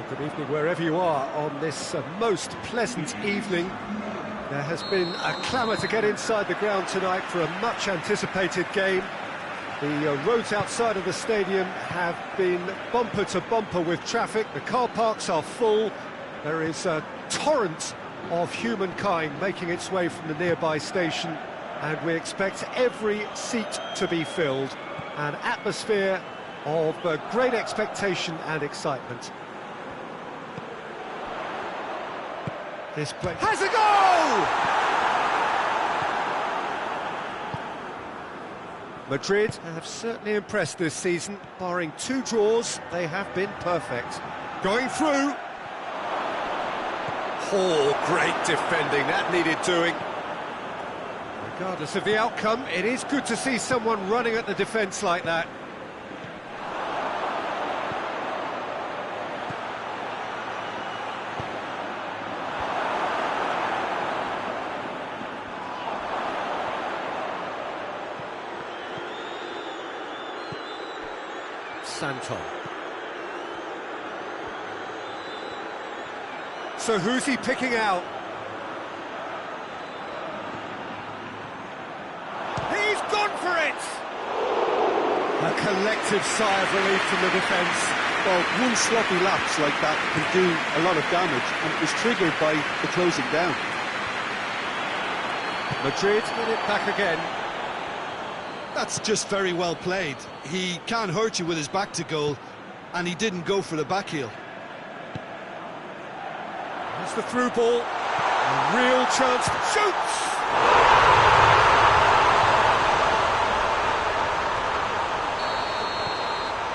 Good evening wherever you are on this most pleasant evening. There has been a clamour to get inside the ground tonight for a much-anticipated game. The roads outside of the stadium have been bumper to bumper with traffic. The car parks are full. There is a torrent of humankind making its way from the nearby station, and we expect every seat to be filled. An atmosphere of great expectation and excitement. This play has a goal! Madrid have certainly impressed this season. Barring 2 draws, they have been perfect. Going through. Oh, great defending. That needed doing. Regardless of the outcome, it is good to see someone running at the defence like that. Santon. So who's he picking out? He's gone for it! A collective sigh of relief from the defence. Well, one sloppy lapse like that can do a lot of damage, and it was triggered by the closing down. Madrid get it back again. That's just very well played. He can't hurt you with his back to goal, and he didn't go for the back heel. It's the through ball. A real chance. Shoots!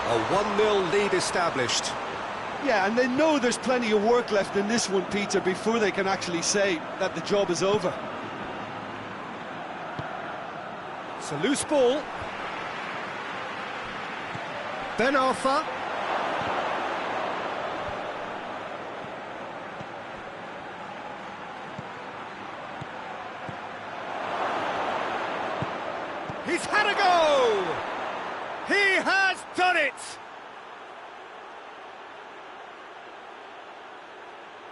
A 1-0 lead established. Yeah, and they know there's plenty of work left in this one, Peter, before they can actually say that the job is over. It's a loose ball. Ben Arfa. He's had a go! He has done it!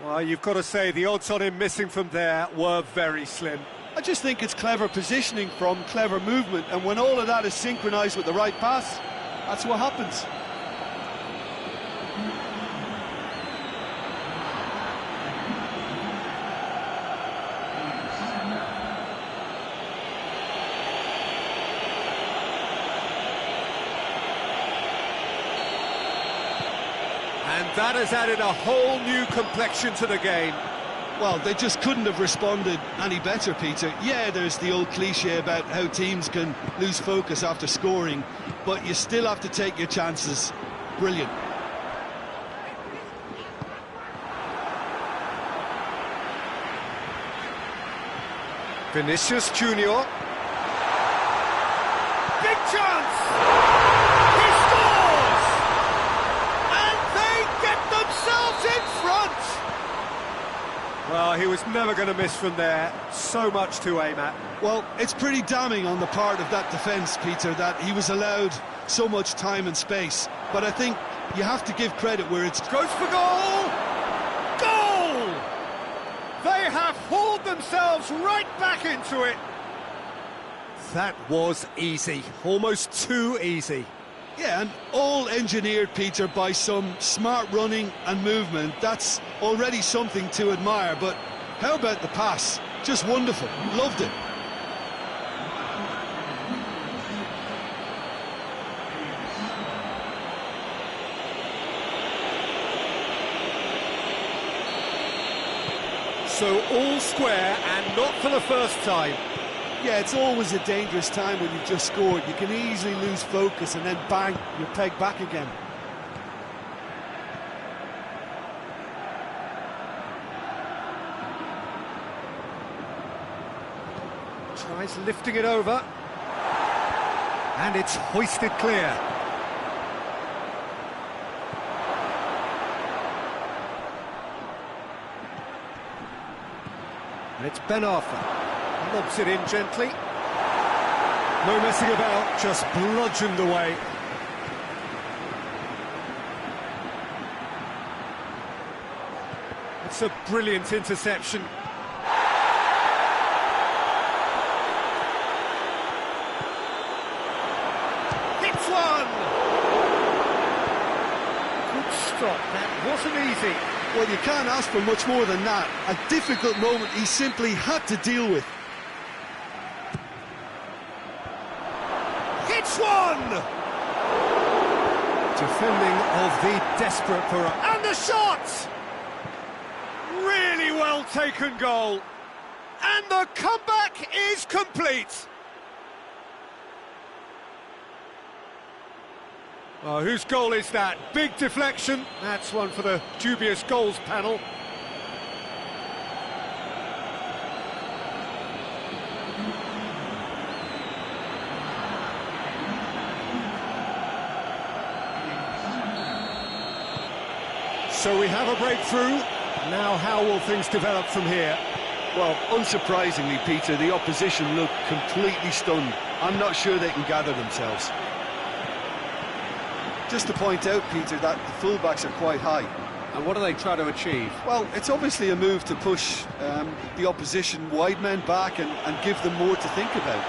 Well, you've got to say the odds on him missing from there were very slim. I just think it's clever positioning from clever movement, and when all of that is synchronised with the right pass, that's what happens. And that has added a whole new complexion to the game. Well, they just couldn't have responded any better, Peter. Yeah, there's the old cliche about how teams can lose focus after scoring, but you still have to take your chances. Brilliant. Vinicius Junior. Big chance! He scores! And they get themselves in front! Well, he was never going to miss from there. So much to aim at. Well, it's pretty damning on the part of that defence, Peter, that he was allowed so much time and space. But I think you have to give credit where it's... Goes for goal! Goal! They have hauled themselves right back into it. That was easy. Almost too easy. Yeah, and all engineered, Peter, by some smart running and movement. That's already something to admire, but how about the pass? Just wonderful. Loved it. So all square, and not for the first time. Yeah, it's always a dangerous time when you've just scored. You can easily lose focus and then bang, you're pegged back again. Tries lifting it over. And it's hoisted clear. And it's Ben Arfa. Lobs it in gently. No messing about, just bludgeoned away. It's a brilliant interception. Hits one! Good stop, that wasn't easy. Well, you can't ask for much more than that. A difficult moment he simply had to deal with. Hits one! Defending of the desperate Pura. And the shot! Really well taken goal. And the comeback is complete. Oh, whose goal is that? Big deflection. That's one for the dubious goals panel. So we have a breakthrough. Now how will things develop from here? Well, unsurprisingly, Peter, the opposition look completely stunned. I'm not sure they can gather themselves. Just to point out, Peter, that the fullbacks are quite high. And what do they try to achieve? Well, it's obviously a move to push the opposition wide men back and give them more to think about.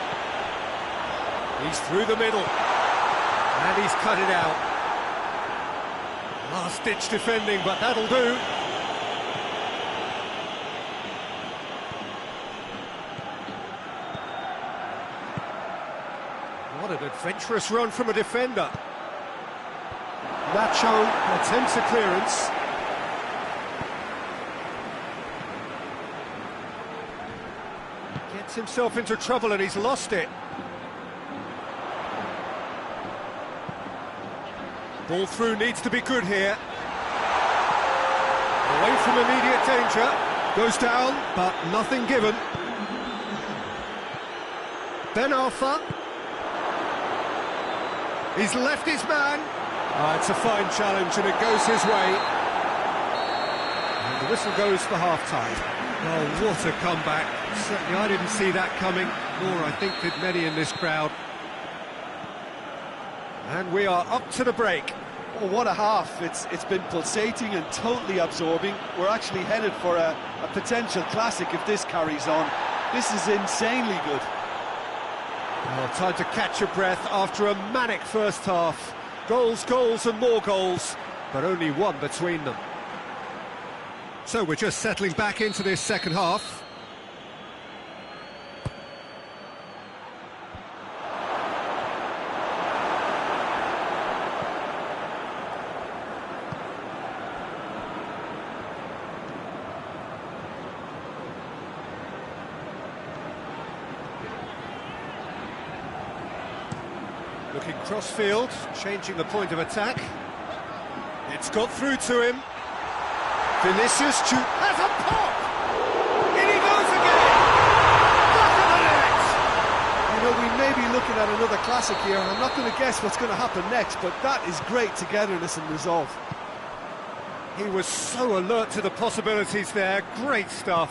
He's through the middle. And he's cut it out. Last-ditch defending, but that'll do. What an adventurous run from a defender. Nacho attempts a clearance. Gets himself into trouble and he's lost it. Ball through needs to be good here. Away from immediate danger. Goes down, but nothing given. Ben Arthur. He's left his man. It's a fine challenge and it goes his way. And the whistle goes for half-time. Oh, what a comeback. Certainly I didn't see that coming, nor I think did many in this crowd. And we are up to the break. Oh, what a half. It's been pulsating and totally absorbing. We're actually headed for a potential classic if this carries on. This is insanely good. Oh, time to catch your breath after a manic first half. Goals, goals and more goals, but only one between them. So we're just settling back into this second half. Looking cross-field, changing the point of attack. It's got through to him. Vinicius has a pop! In he goes again! Back of the net! You know, we may be looking at another classic here, and I'm not going to guess what's going to happen next, but that is great togetherness and resolve. He was so alert to the possibilities there. Great stuff.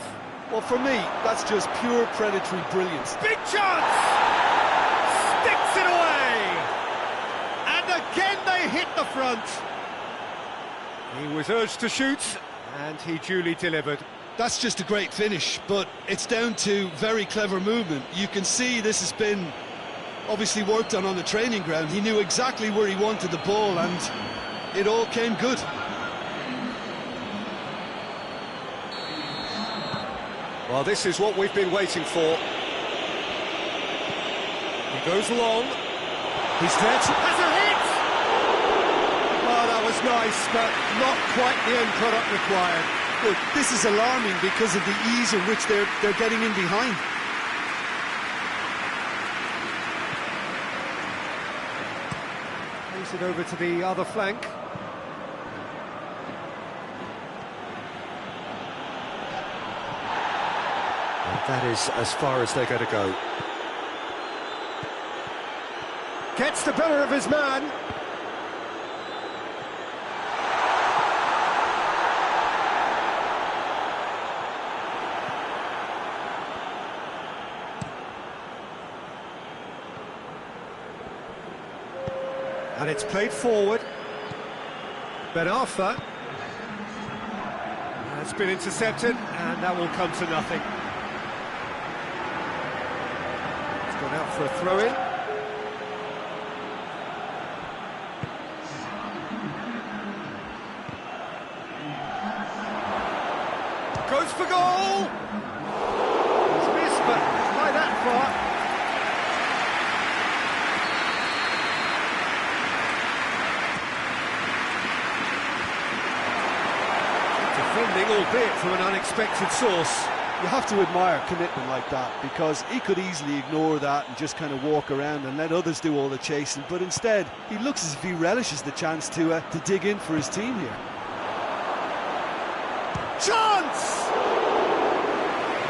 Well, for me, that's just pure predatory brilliance. Big chance! Sticks it away! Again they hit the front. He was urged to shoot, and he duly delivered. That's just a great finish, but it's down to very clever movement. You can see this has been obviously worked on the training ground. He knew exactly where he wanted the ball, and it all came good. Well, this is what we've been waiting for. He goes long. He's there to... Has a hit! Oh, that was nice, but not quite the end product required. Look, this is alarming because of the ease in which they're getting in behind. Plays it over to the other flank. And that is as far as they're going to go. Gets the better of his man. And it's played forward. Ben Arthur. It's been intercepted, and that will come to nothing. It's gone out for a throw-in. Goes for goal! It's missed, but by that far. Defending, albeit from an unexpected source. You have to admire commitment like that, because he could easily ignore that and just kind of walk around and let others do all the chasing, but instead he looks as if he relishes the chance to dig in for his team here. Chance!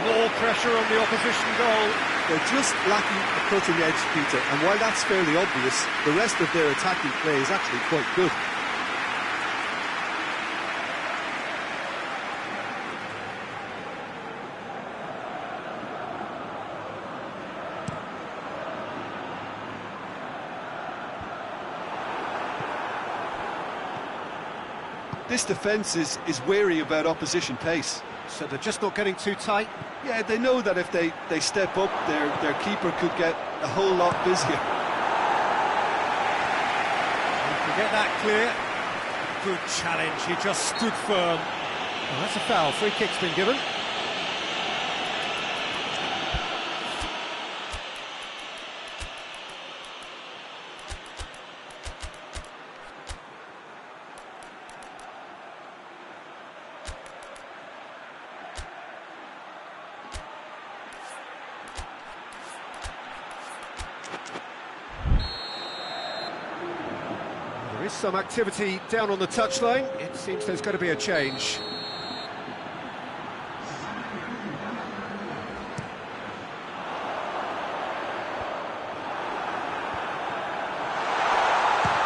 More pressure on the opposition goal. They're just lacking a cutting edge, Peter, and while that's fairly obvious, the rest of their attacking play is actually quite good. This defence is wary about opposition pace. So they're just not getting too tight? Yeah, they know that if they step up, their keeper could get a whole lot busier. To get that clear. Good challenge, he just stood firm. Well, that's a foul, free kick's been given. There is some activity down on the touchline. It seems there's going to be a change.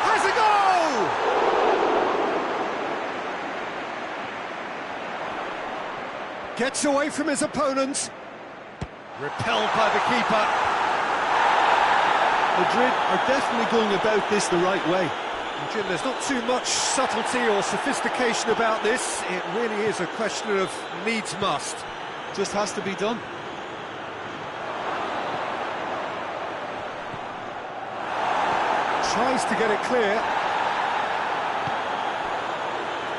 Has a goal! Gets away from his opponents. Repelled by the keeper. Madrid are definitely going about this the right way. Jim, there's not too much subtlety or sophistication about this. It really is a question of needs must. Just has to be done. Tries to get it clear.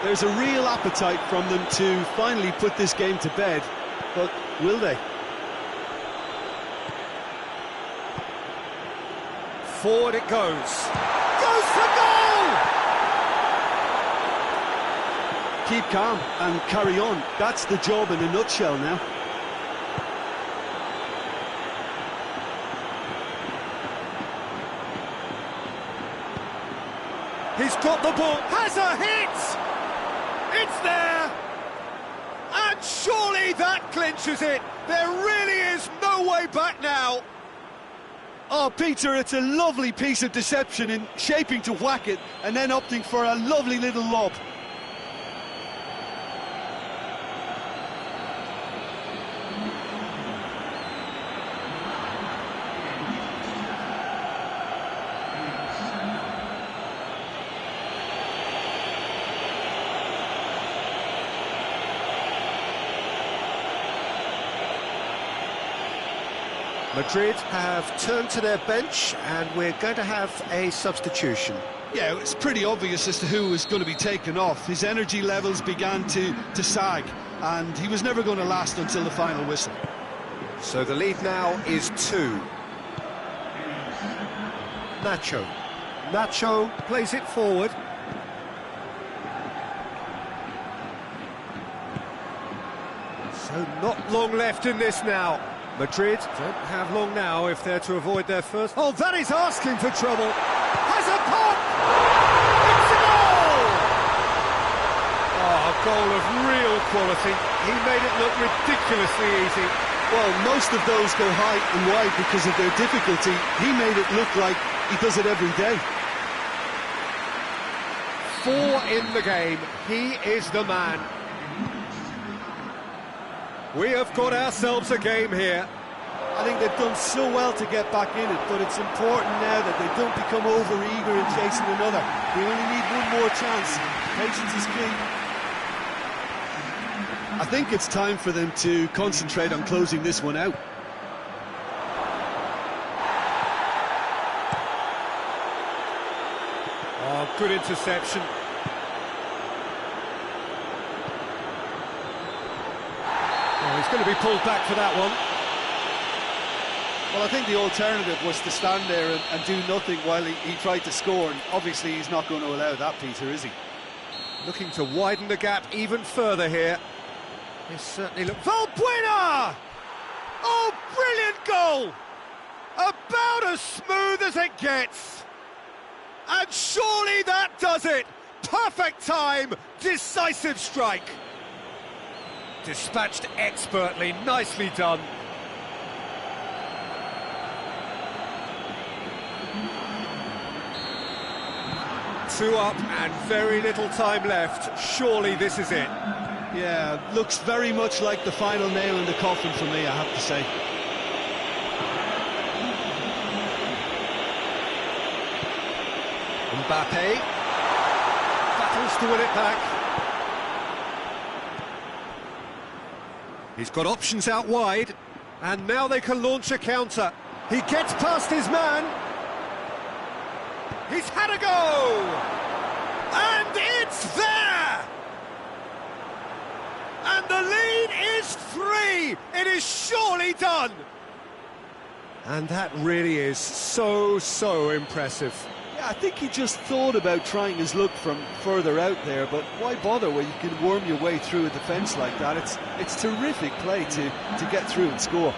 There's a real appetite from them to finally put this game to bed, but will they? Forward it goes. Goes for goal! Keep calm and carry on. That's the job in a nutshell now. He's got the ball. Has a hit! It's there! And surely that clinches it. There really is no way back now. Oh, Peter, it's a lovely piece of deception in shaping to whack it and then opting for a lovely little lob. Madrid have turned to their bench, and we're going to have a substitution. Yeah, it's pretty obvious as to who was going to be taken off. His energy levels began to sag, and he was never going to last until the final whistle. So the lead now is 2. Nacho. Nacho plays it forward. So not long left in this now. Madrid don't have long now if they're to avoid their first... Oh, that is asking for trouble! Has a pop! It's a goal! Oh, a goal of real quality. He made it look ridiculously easy. Well, most of those go high and wide because of their difficulty. He made it look like he does it every day. 4 in the game. He is the man. We have got ourselves a game here. I think they've done so well to get back in it, but it's important now that they don't become over-eager in chasing another. They only need one more chance. Patience is key. I think it's time for them to concentrate on closing this one out. Oh, good interception. Oh, he's going to be pulled back for that one. Well, I think the alternative was to stand there and do nothing while he tried to score, and obviously he's not going to allow that, Peter, is he? Looking to widen the gap even further here. This certainly looks... Valbuena! Oh, brilliant goal! About as smooth as it gets. And surely that does it! Perfect time, decisive strike. Dispatched expertly, nicely done. Two up and very little time left. Surely this is it. Yeah, looks very much like the final nail in the coffin for me, I have to say. Mbappe battles to win it back. He's got options out wide, and now they can launch a counter. He gets past his man. He's had a go! And it's there! And the lead is 3! It is surely done! And that really is so impressive. Yeah, I think he just thought about trying his luck from further out there, but why bother when you can worm your way through a defence like that? It's terrific play to get through and score.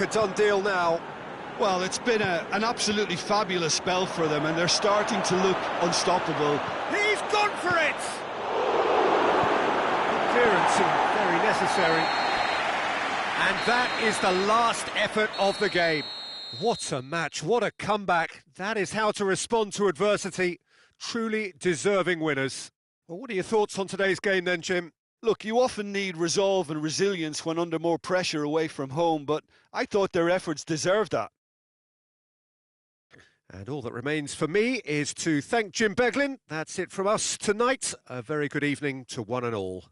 A done deal now. Well, it's been an absolutely fabulous spell for them, and they're starting to look unstoppable. He's gone for it! Clearance and very necessary. And that is the last effort of the game. What a match, what a comeback. That is how to respond to adversity. Truly deserving winners. Well, what are your thoughts on today's game then, Jim? Look, you often need resolve and resilience when under more pressure away from home, but I thought their efforts deserved that. And all that remains for me is to thank Jim Beglin. That's it from us tonight. A very good evening to one and all.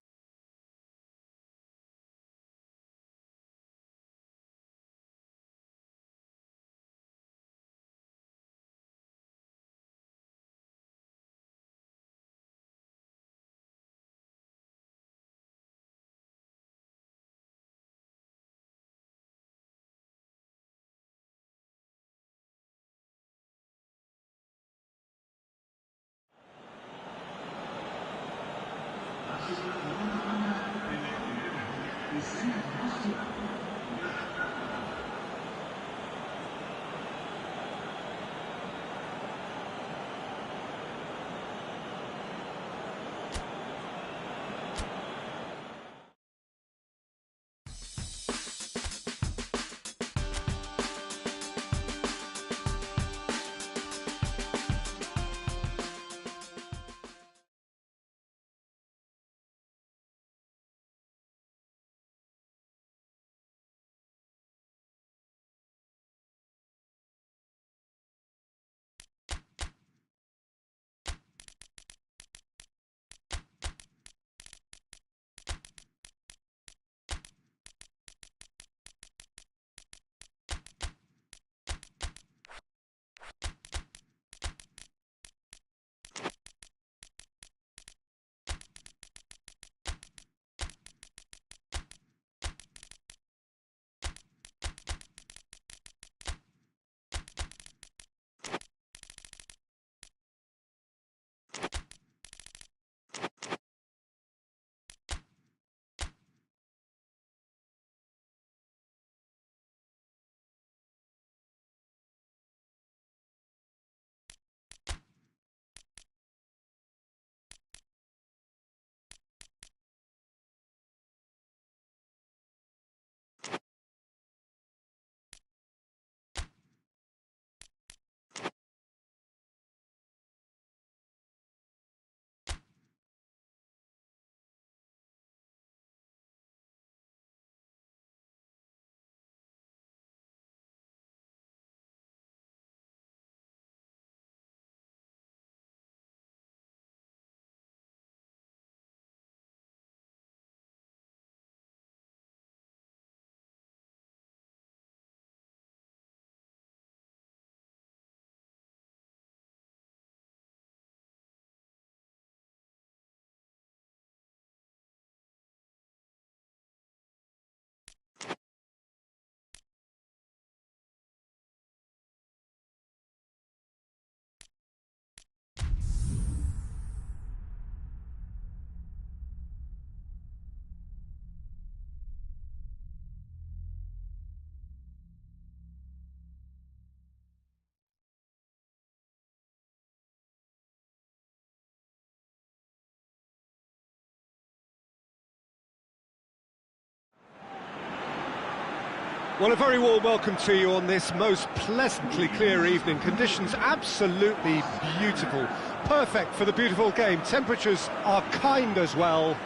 Well, a very warm welcome to you on this most pleasantly clear evening. Conditions absolutely beautiful. Perfect for the beautiful game. Temperatures are kind as well.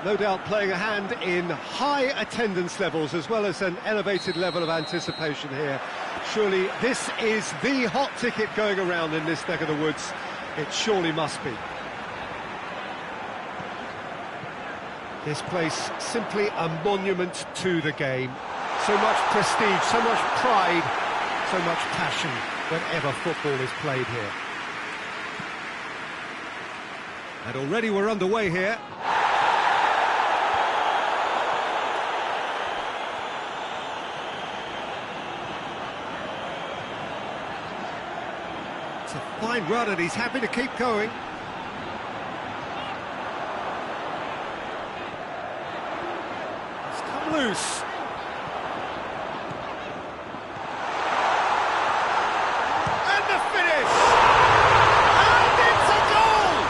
No doubt playing a hand in high attendance levels as well as an elevated level of anticipation here. Surely this is the hot ticket going around in this neck of the woods. It surely must be. This place simply a monument to the game. So much prestige, so much pride, so much passion whenever football is played here. And already we're underway here. It's a fine run and he's happy to keep going. It's come loose. And the finish! And it's a goal!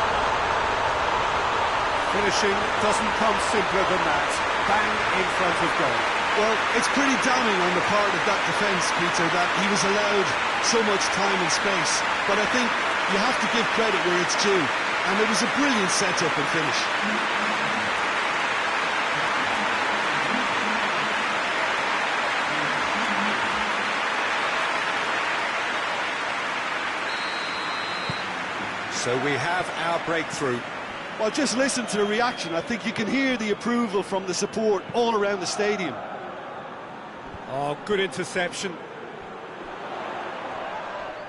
Finishing doesn't come simpler than that. Bang in front of goal. Well, it's pretty damning on the part of that defence, Peter, that he was allowed so much time and space. But I think you have to give credit where it's due. And it was a brilliant set-up and finish. So we have our breakthrough. Well, just listen to the reaction. I think you can hear the approval from the support all around the stadium. Oh, good interception.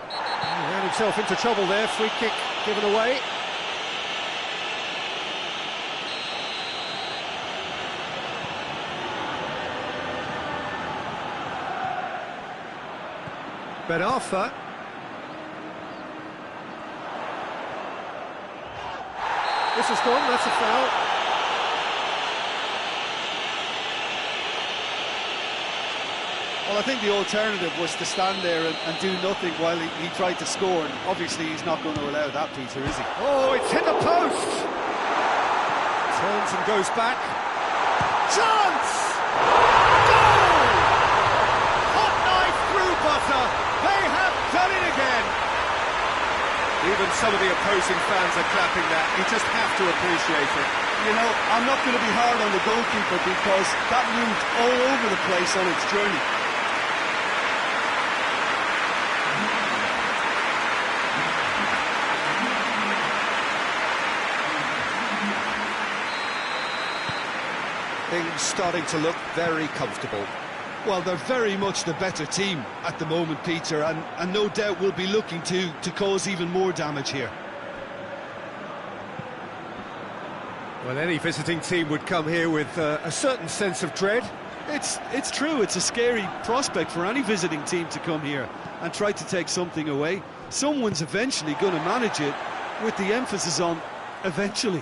He ran himself into trouble there. Free kick given away. Ben Arthur. This is gone, that's a foul. Well, I think the alternative was to stand there and do nothing while he tried to score, and obviously he's not going to allow that, Peter, is he? Oh, it's hit the post! Turns and goes back. Chance! Goal! Hot knife through butter. They have done it again. Even some of the opposing fans are clapping that. You just have to appreciate it. You know, I'm not going to be hard on the goalkeeper because that moved all over the place on its journey. Things starting to look very comfortable. Well, they're very much the better team at the moment, Peter, and no doubt will be looking to cause even more damage here. Well, any visiting team would come here with a certain sense of dread. It's true, it's a scary prospect for any visiting team to come here and try to take something away. Someone's eventually going to manage it, with the emphasis on eventually.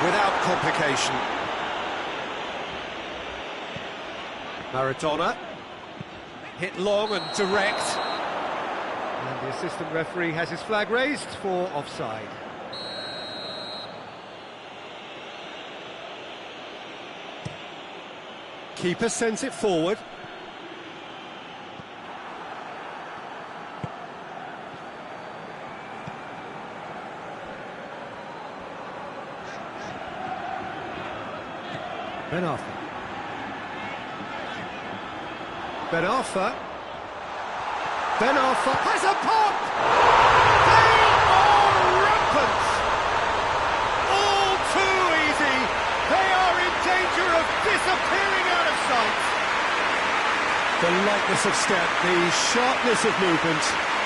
Without complication. Maradona hit long and direct, and the assistant referee has his flag raised for offside. Keeper sends it forward. Ben Arthur. Ben Arthur. Ben Arthur has a pop! They are rampant! All too easy. They are in danger of disappearing out of sight. The lightness of step, the sharpness of movement,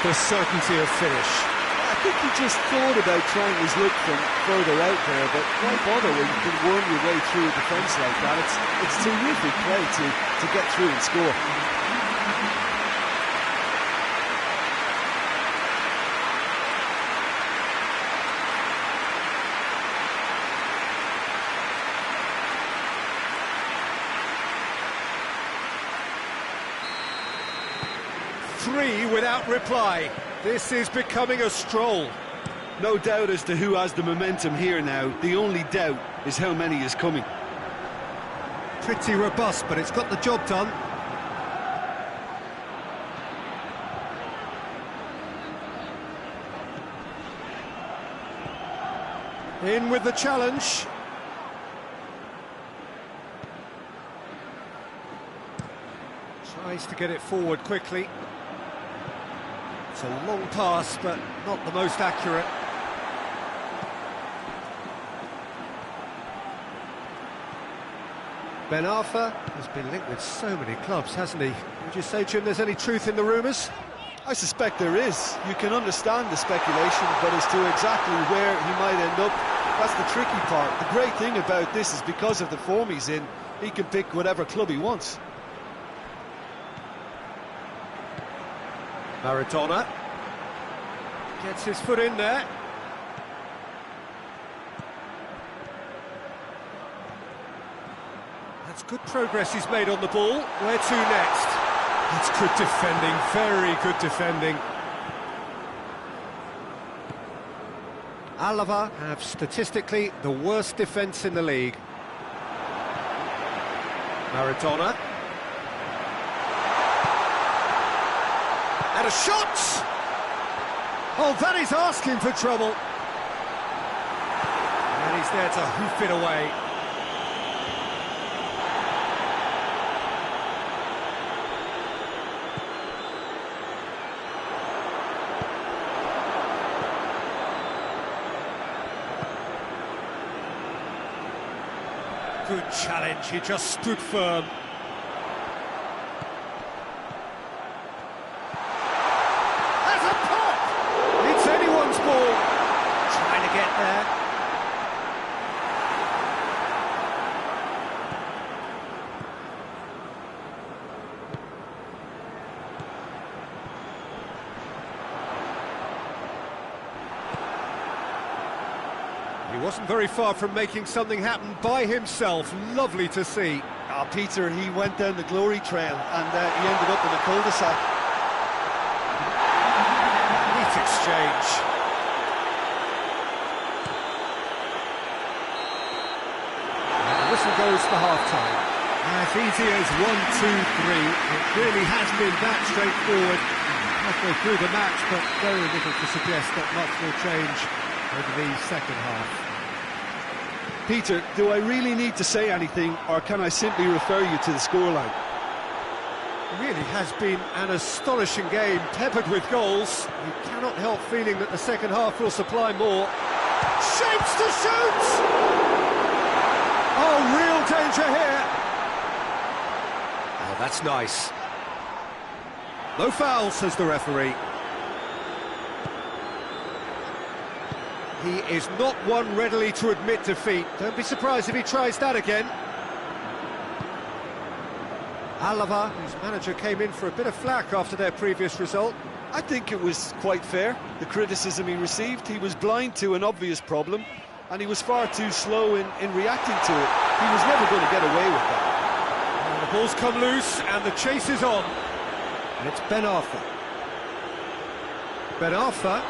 the certainty of finish. I think he just thought about trying his look from further out there, but why bother when you can worm your way through a defence like that? It's terrific play to get through and score. Three without reply. This is becoming a stroll. No doubt as to who has the momentum here now. The only doubt is how many is coming. Pretty robust, but it's got the job done. In with the challenge. Tries to get it forward quickly. It's a long pass, but not the most accurate. Ben Arfa has been linked with so many clubs, hasn't he? Would you say, Jim, there's any truth in the rumours? I suspect there is. You can understand the speculation, but as to exactly where he might end up, that's the tricky part. The great thing about this is because of the form he's in, he can pick whatever club he wants. Maradona gets his foot in there. That's good progress he's made on the ball. Where to next? That's good defending, very good defending. Alava have statistically the worst defence in the league. Maradona. And a shot! Oh, that is asking for trouble. And he's there to hoof it away. Good challenge, he just stood firm. Has a pop! It's anyone's ball. Trying to get there. He wasn't very far from making something happen by himself. Lovely to see. Ah, Peter, he went down the glory trail and he ended up in a cul-de-sac. Neat exchange. And the whistle goes for half-time. As easy as 1, 2, 3. It really has been that straightforward. Halfway through the match, but very little to suggest that much will change over the second half. Peter, do I really need to say anything, or can I simply refer you to the scoreline? It really has been an astonishing game, peppered with goals. You cannot help feeling that the second half will supply more. Shapes to shoot! Oh, real danger here. Oh, that's nice. No foul, says the referee. He is not one readily to admit defeat. Don't be surprised if he tries that again. Alava, whose manager came in for a bit of flack after their previous result. I think it was quite fair, the criticism he received. He was blind to an obvious problem, and he was far too slow in reacting to it. He was never going to get away with that. And the ball's come loose, and the chase is on. And it's Ben Arfa. Ben Arfa.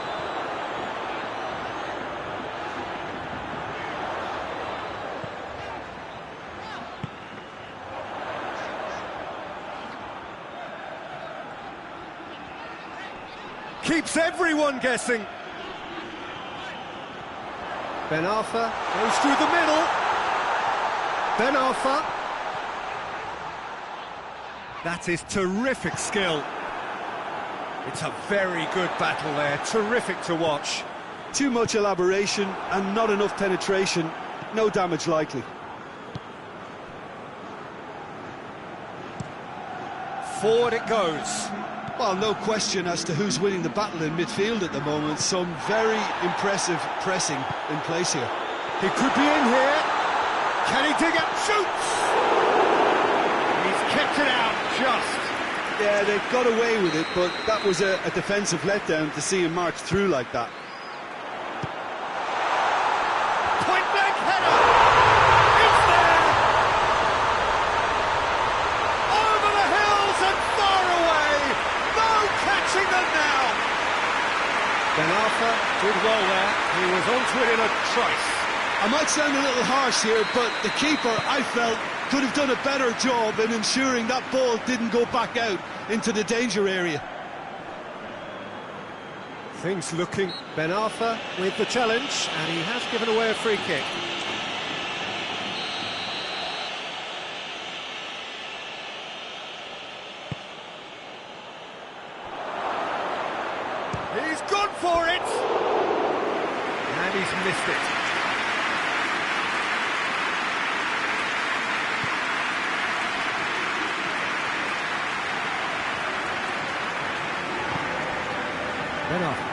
Keeps everyone guessing. Ben Arfa goes through the middle. Ben Arfa. That is terrific skill. It's a very good battle there, terrific to watch. Too much elaboration and not enough penetration, no damage likely. Forward it goes. Well, no question as to who's winning the battle in midfield at the moment. Some very impressive pressing in place here. He could be in here. Can he dig it? Shoots! He's kept it out, just. Yeah, they've got away with it, but that was a defensive letdown to see him march through like that. Point-blank header! It's there! Over the hills and far away! No catching them now! Ben Arfa did well there. He was onto it in a trice. I might sound a little harsh here, but the keeper, I felt, could have done a better job in ensuring that ball didn't go back out into the danger area. Things looking Ben Arfa with the challenge, and he has given away a free kick. He's gone for it! And he's missed it. Ben Arfa.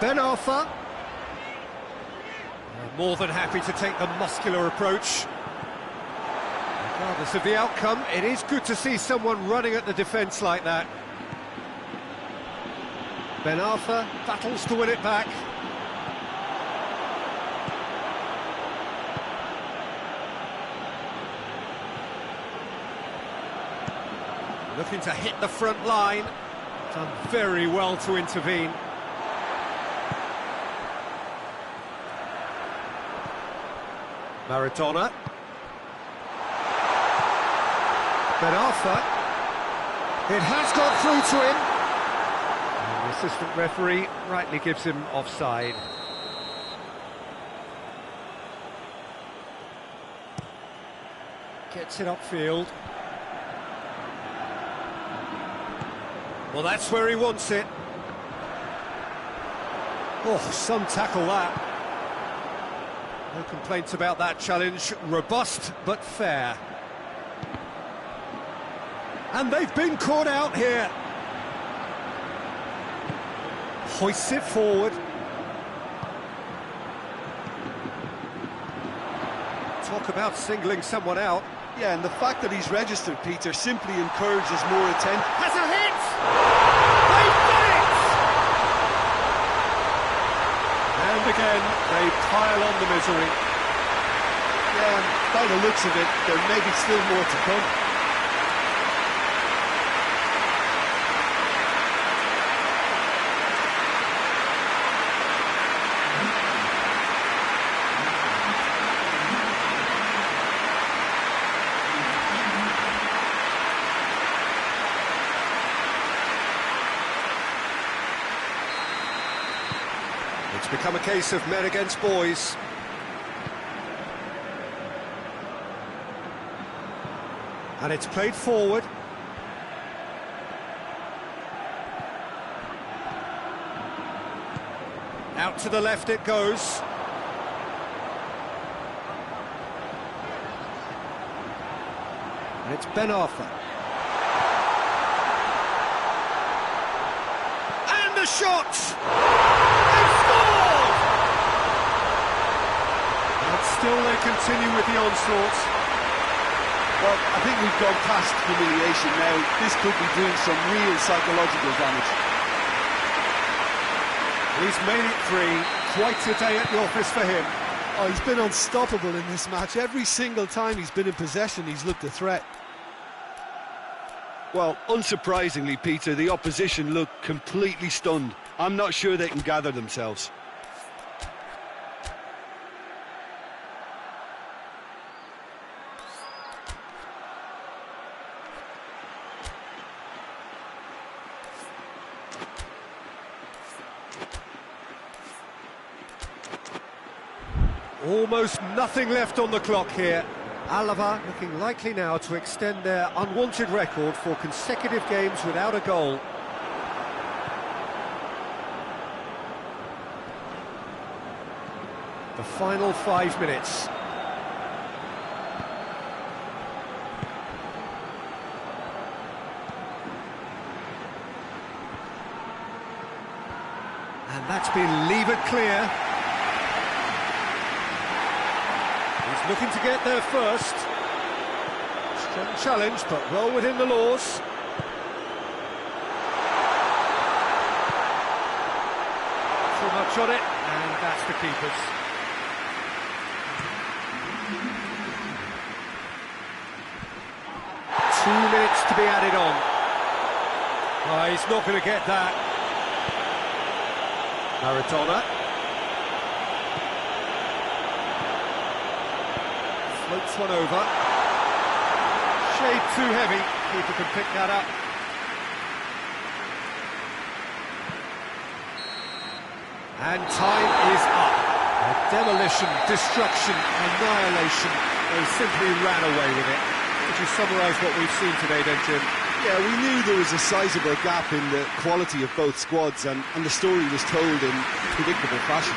Ben Arfa. More than happy to take the muscular approach. Regardless of the outcome, it is good to see someone running at the defence like that. Ben Arfa battles to win it back. Looking to hit the front line. Done very well to intervene. Maradona. Ben Arfa. It has got through to him. And the assistant referee rightly gives him offside. Gets it upfield. Well, that's where he wants it. Oh, some tackle that. No complaints about that challenge. Robust, but fair. And they've been caught out here. Hoists it forward. Talk about singling someone out. Yeah, and the fact that he's registered, Peter, simply encourages more attention. Has a hit! They've done it! And again, they pile on the misery. Yeah, by the looks of it, there may be still more to come. It's become a case of men against boys. And it's played forward. Out to the left it goes. And it's Ben Arfa. And the shot! Still they continue with the onslaught. Well, I think we've gone past humiliation now. This could be doing some real psychological damage. He's made it three. Quite a day at the office for him. Oh, he's been unstoppable in this match. Every single time he's been in possession, he's looked a threat. Well, unsurprisingly, Peter, the opposition look completely stunned. I'm not sure they can gather themselves. Almost nothing left on the clock here. Alava looking likely now to extend their unwanted record for consecutive games without a goal. The final 5 minutes. And that's been levered clear. He's looking to get there first. Strong challenge, but well within the laws. Too much on it, and that's the keeper's. 2 minutes to be added on. Oh, he's not going to get that. Maradona. Floats one over. Shade too heavy. Keeper can pick that up. And time is up. Demolition, destruction, annihilation. They simply ran away with it. Could you summarise what we've seen today then, Jim? Yeah, we knew there was a sizable gap in the quality of both squads, and the story was told in predictable fashion.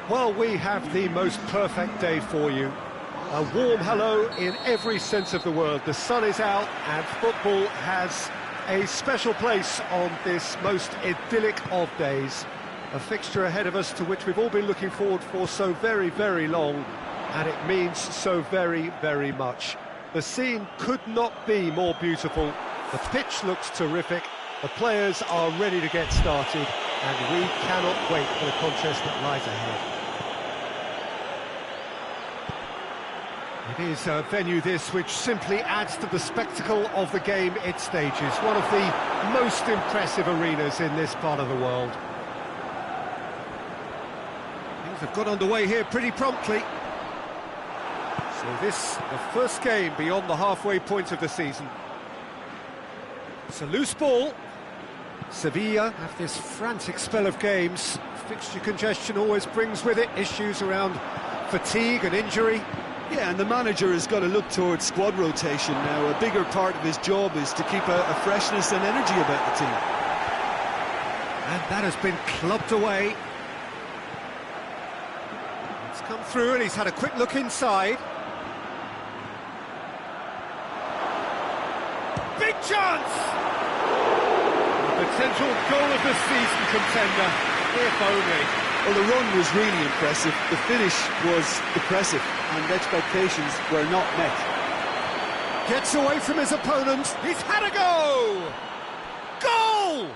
Well, we have the most perfect day for you. A warm hello in every sense of the word. The sun is out and football has a special place on this most idyllic of days. A fixture ahead of us to which we've all been looking forward for so very, very long, and it means so very, very much. The scene could not be more beautiful. The pitch looks terrific. The players are ready to get started, and we cannot wait for the contest that lies ahead. It is a venue this which simply adds to the spectacle of the game it stages. One of the most impressive arenas in this part of the world. Things have got underway here pretty promptly. So this, the first game beyond the halfway point of the season. It's a loose ball. Sevilla have this frantic spell of games. Fixture congestion always brings with it issues around fatigue and injury. Yeah, and the manager has got to look towards squad rotation now. A bigger part of his job is to keep a freshness and energy about the team. And that has been clubbed away. It's come through and he's had a quick look inside. Big chance! A potential goal of the season contender, if only. Well, the run was really impressive, the finish was impressive, and expectations were not met. Gets away from his opponent, he's had a go! Goal!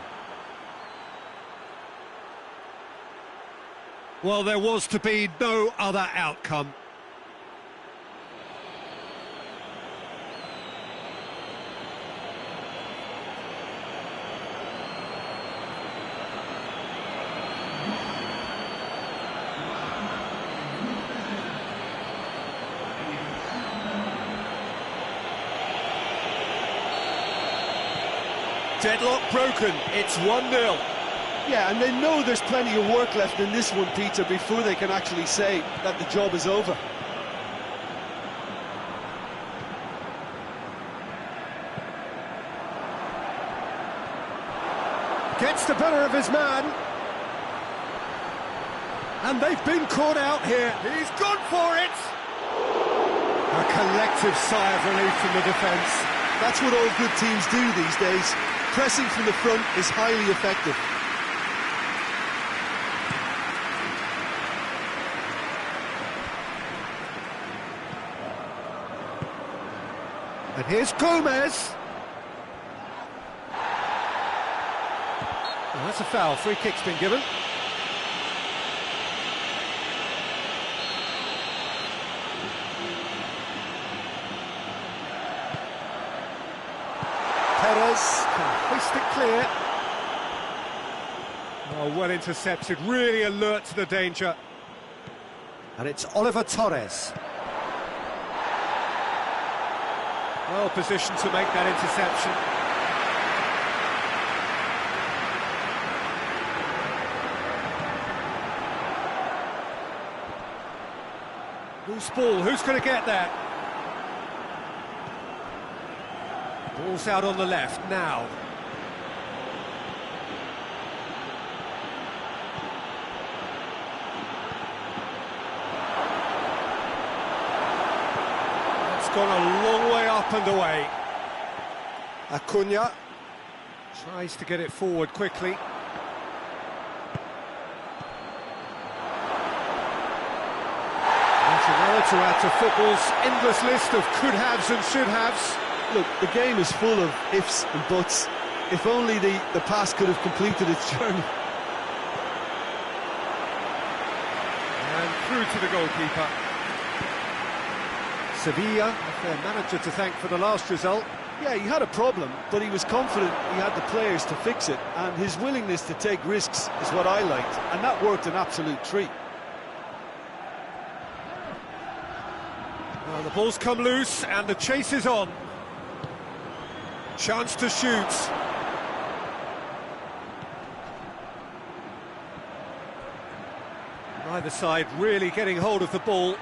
Well, there was to be no other outcome. Deadlock broken, it's 1-0. Yeah, and they know there's plenty of work left in this one, Peter, before they can actually say that the job is over. Gets the better of his man. And they've been caught out here. He's gone for it. A collective sigh of relief from the defence. That's what all good teams do these days. Pressing from the front is highly effective. And here's Gomez. Oh, that's a foul. Free kick's been given. Perez can hoist it clear. Oh, well intercepted, really alert to the danger. And it's Oliver Torres. Well positioned to make that interception. Loose ball, who's going to get that? Ball's out on the left now. It's gone a long way up and away. Acuna tries to get it forward quickly. That's another to add to football's endless list of could-haves and should-haves. Look, the game is full of ifs and buts. If only the pass could have completed its journey. And through to the goalkeeper. Sevilla have their manager to thank for the last result. Yeah, he had a problem, but he was confident he had the players to fix it, and his willingness to take risks is what I liked, and that worked an absolute treat. Well, the ball's come loose and the chase is on. Chance to shoot. Either side really getting hold of the ball.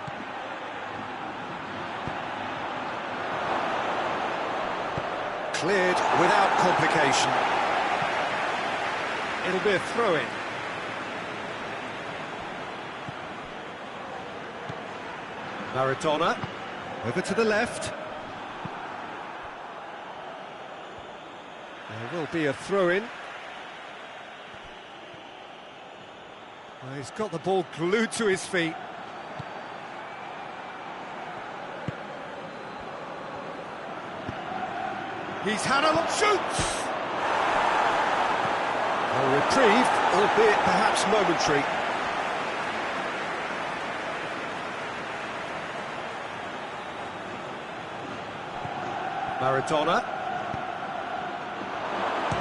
Cleared without complication. It'll be a throw-in. Maradona, over to the left. There will be a throw-in. Well, he's got the ball glued to his feet. He's had a look, shoots! A reprieve, albeit perhaps momentary. Maradona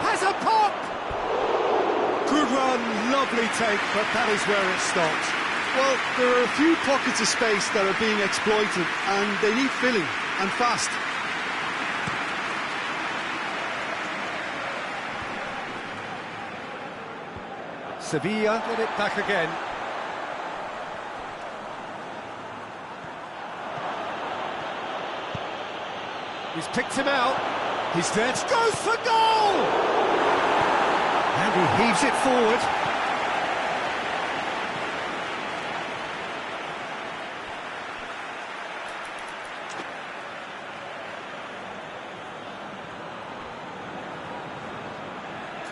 has a pop! Good run, lovely take, but that is where it stops. Well, there are a few pockets of space that are being exploited, and they need filling, and fast. Sevilla get it back again. He's picked him out. He's there to go for goal! And he heaves it forward.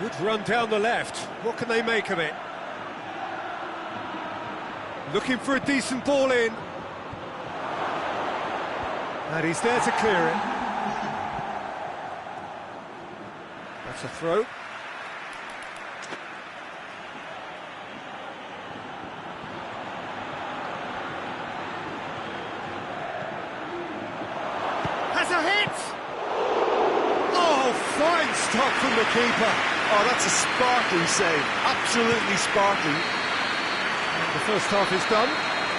Good run down the left. What can they make of it? Looking for a decent ball in. And he's there to clear it. That's a throw. Has a hit! Oh, fine stop from the keeper. Oh, that's a sparkling save. Absolutely sparkling. And the first half is done.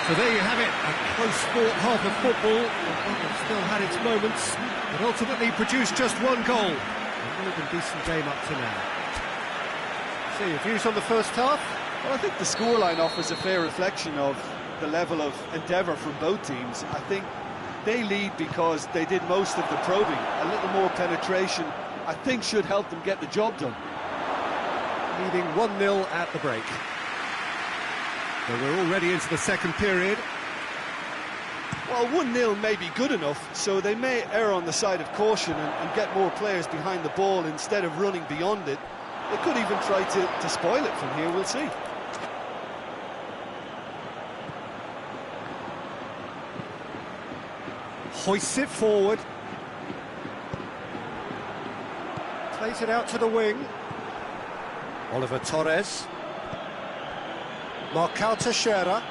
So there you have it, a close-fought half of football. It's still had its moments, but ultimately produced just one goal. A more than decent game up to now. So your views on the first half? Well, I think the scoreline offers a fair reflection of the level of endeavour from both teams. I think they lead because they did most of the probing. A little more penetration, I think, should help them get the job done. Leading 1-0 at the break. So we're already into the second period. Well, 1-0 may be good enough, so they may err on the side of caution and get more players behind the ball instead of running beyond it. They could even try to spoil it from here, we'll see. Hoists it forward. Plays it out to the wing. Oliver Torres. Marcao Teixeira.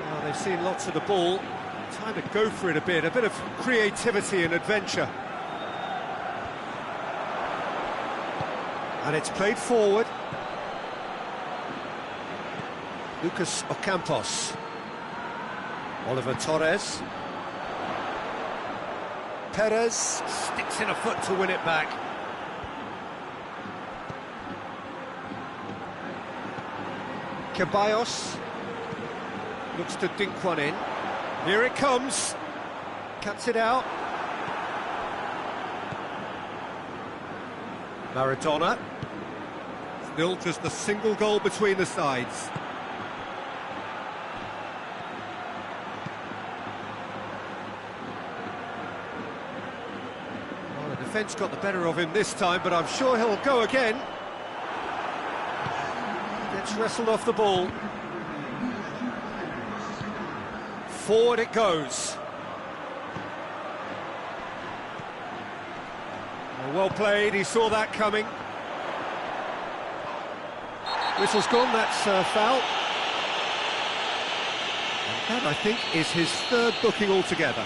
Well, they've seen lots of the ball. Time to go for it a bit of creativity and adventure. And it's played forward. Lucas Ocampos. Oliver Torres. Perez sticks in a foot to win it back. Ceballos looks to dink one in. Here it comes. Cuts it out. Maradona. Still just a single goal between the sides. Well, the defence got the better of him this time, but I'm sure he'll go again. Gets wrestled off the ball. Forward it goes. Well played, he saw that coming. Whistle's gone, that's foul. And that, I think, is his third booking altogether.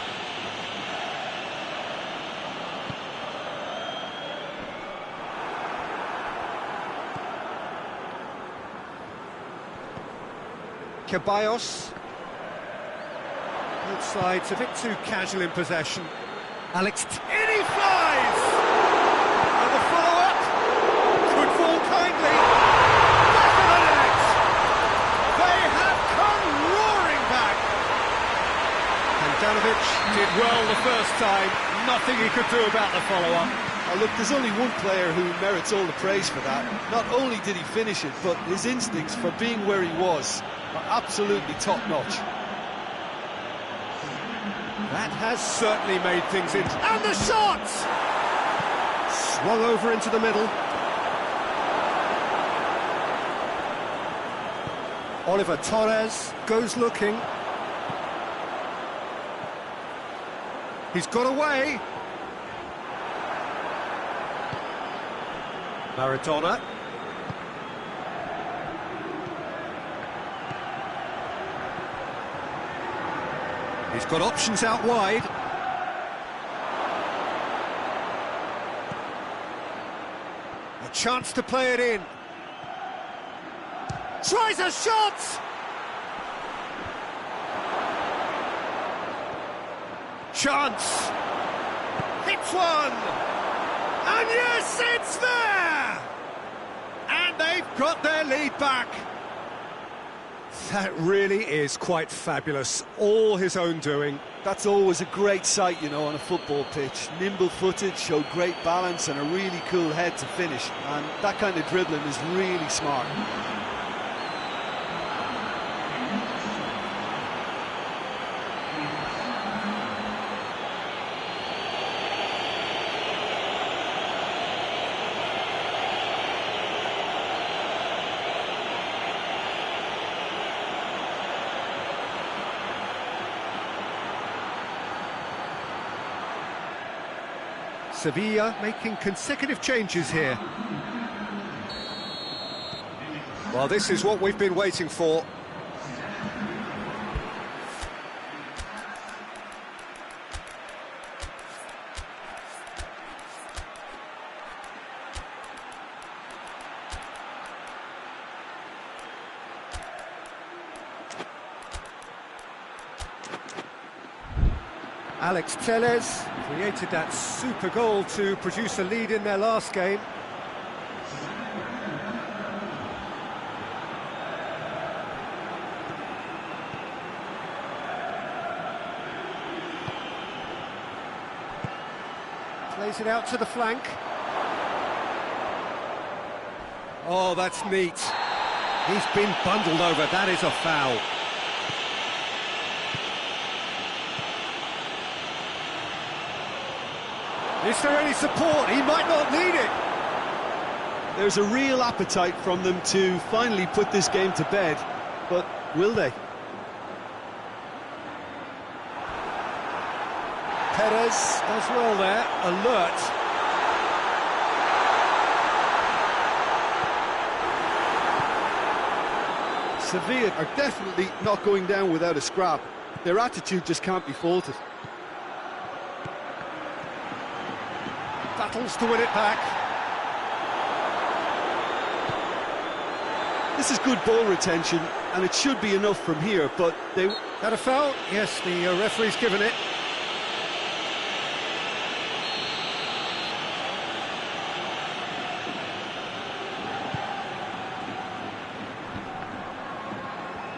Ceballos. Both sides a bit too casual in possession. Alex Tini flies! And the follow-up could fall kindly. Back of the net! They have come roaring back! And Handanovic did well the first time. Nothing he could do about the follow-up. Oh, look, there's only one player who merits all the praise for that. Not only did he finish it, but his instincts for being where he was are absolutely top-notch. That has certainly made things interesting. And the shot! Swung over into the middle. Oliver Torres goes looking. He's got away. Maradona. He's got options out wide. A chance to play it in. Tries a shot! Chance! Hits one! And yes, it's there! And they've got their lead back. That really is quite fabulous. All his own doing. That's always a great sight, you know, on a football pitch. Nimble-footed, showed great balance and a really cool head to finish. And that kind of dribbling is really smart. Sevilla making consecutive changes here. Well, this is what we've been waiting for. Alex Telles created that super goal to produce a lead in their last game. Plays it out to the flank. Oh, that's neat. He's been bundled over. That is a foul. Is there any support? He might not need it. There's a real appetite from them to finally put this game to bed, but will they? Perez does well there, alert. Sevilla are definitely not going down without a scrap. Their attitude just can't be faulted. Battles to win it back. This is good ball retention, and it should be enough from here, but they... That a foul? Yes, the referee's given it.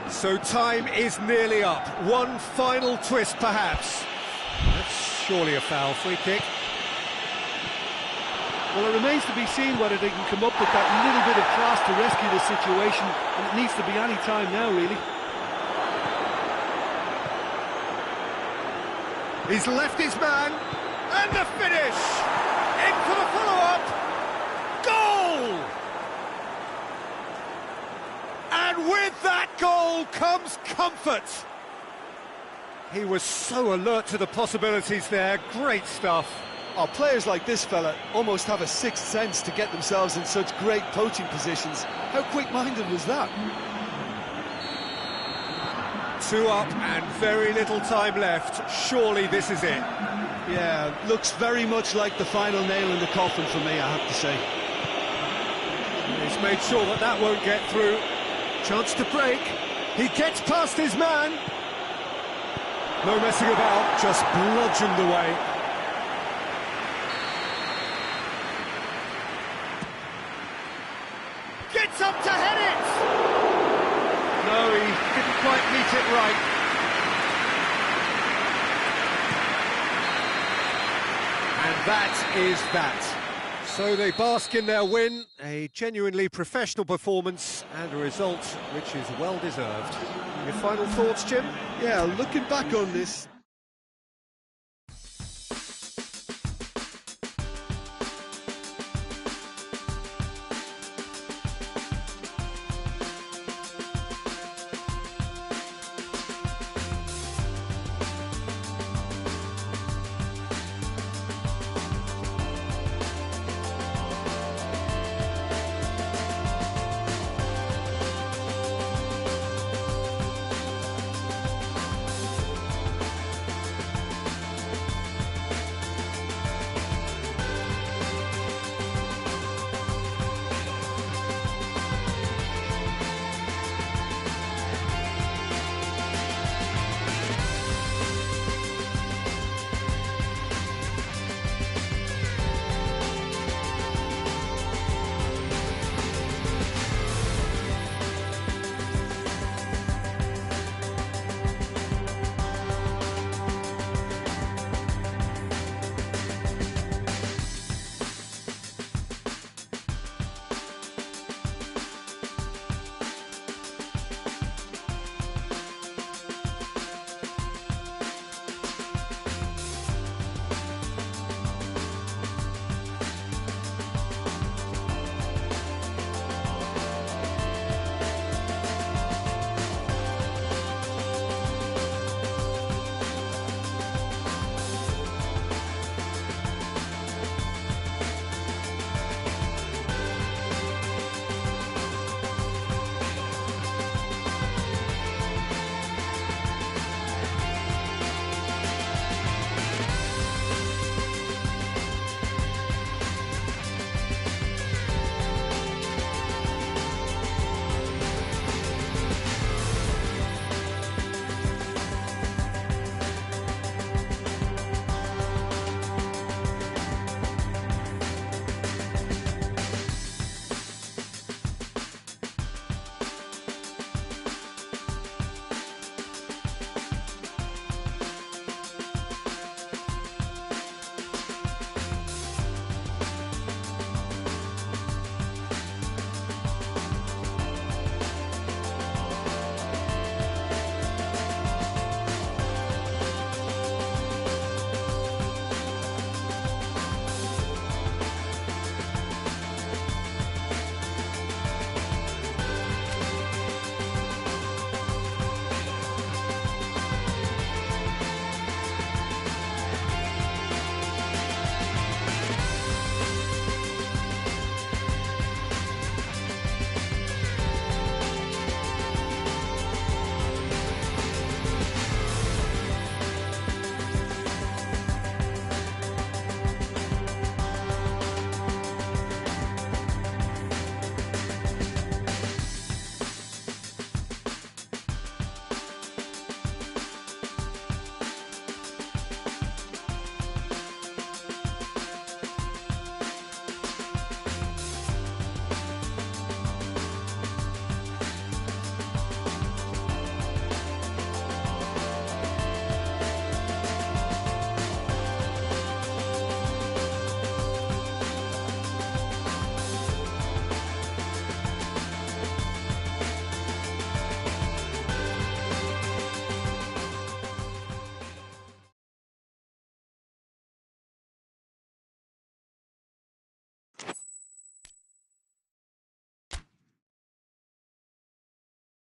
So time is nearly up. One final twist, perhaps. That's surely a foul. Free kick. Well, it remains to be seen whether they can come up with that little bit of class to rescue the situation, and it needs to be any time now, really. He's left his man, and the finish! In for the follow-up! Goal! And with that goal comes comfort. He was so alert to the possibilities there. Great stuff. Oh, players like this fella almost have a sixth sense to get themselves in such great poaching positions. How quick-minded was that? 2 up and very little time left. Surely this is it. Yeah, looks very much like the final nail in the coffin for me, I have to say. He's made sure that that won't get through. Chance to break. He gets past his man. No messing about, just bludgeoned away. Gets up to head it! No, he didn't quite meet it right. And that is that. So they bask in their win, a genuinely professional performance and a result which is well deserved. Your final thoughts, Jim? Yeah, looking back on this,